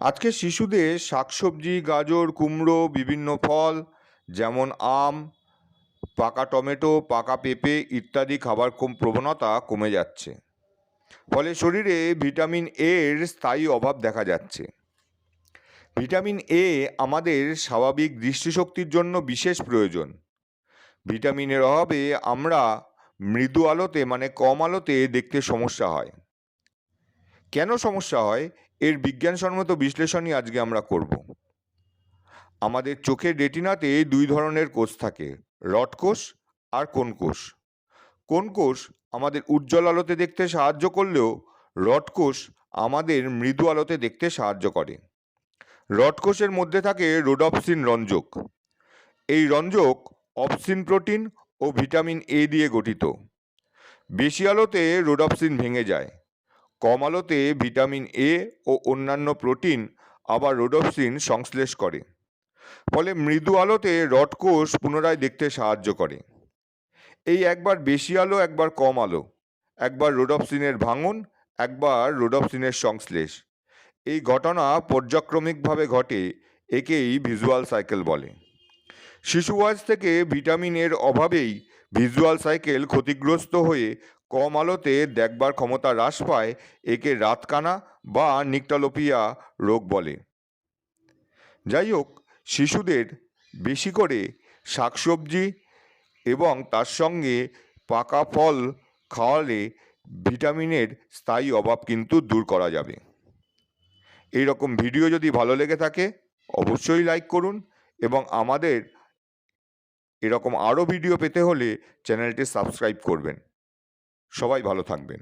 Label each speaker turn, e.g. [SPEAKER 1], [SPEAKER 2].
[SPEAKER 1] আজকে শিশুদের শাকসবজি, গাজর, কুমড়ো, বিভিন্ন ফল যেমন আম, পাকা টমেটো, পাকা পেঁপে ইত্যাদি খাবার প্রবণতা কমে যাচ্ছে। ফলে শরীরে ভিটামিন এর স্থায়ী অভাব দেখা যাচ্ছে। ভিটামিন এ আমাদের স্বাভাবিক দৃষ্টিশক্তির জন্য বিশেষ প্রয়োজন। ভিটামিনের অভাবে আমরা মৃদু আলোতে মানে কম আলোতে দেখতে সমস্যা হয়। কেন সমস্যা হয় এর বিজ্ঞানসম্মত বিশ্লেষণই আজকে আমরা করব। আমাদের চোখের রেটিনাতে দুই ধরনের কোষ থাকে, রড কোষ আর কোন কোষ। কোন কোষ আমাদের উজ্জ্বল আলোতে দেখতে সাহায্য করলেও রড কোষ আমাদের মৃদু আলোতে দেখতে সাহায্য করে। রড কোষের মধ্যে থাকে রোডপসিন রঞ্জক। এই রঞ্জক অপসিন প্রোটিন ও ভিটামিন এ দিয়ে গঠিত। বেশি আলোতে রোডপসিন ভেঙে যায়, কম আলোতে ভিটামিন এ ও অন্যান্য প্রোটিন আবার রোডপসিন সংশ্লেষ করে। ফলে মৃদু আলোতে রড কোষ পুনরায় দেখতে সাহায্য করে। এই একবার বেশি আলো একবার কম আলো, একবার রোডপসিনের ভাঙন একবার রোডপসিনের সংশ্লেষ, এই ঘটনা পর্যায়ক্রমিকভাবে ঘটে, একেই ভিজুয়াল সাইকেল বলে। শিশু বয়স থেকে ভিটামিন এর অভাবেই ভিজুয়াল সাইকেল ক্ষতিগ্রস্ত হয়ে কম আলোতে দেখবার ক্ষমতা হ্রাস পায়, একে রাতকানা বা নিকটালোপিয়া রোগ বলে। যাই হোক, শিশুদের বেশি করে শাকসবজি এবং তার সঙ্গে পাকা ফল খাওয়ালে ভিটামিনের স্থায়ী অভাব কিন্তু দূর করা যাবে। এই রকম ভিডিও যদি ভালো লেগে থাকে অবশ্যই লাইক করুন এবং আমাদের এরকম আরও ভিডিও পেতে হলে চ্যানেলটি সাবস্ক্রাইব করবেন। সবাই ভালো থাকবেন।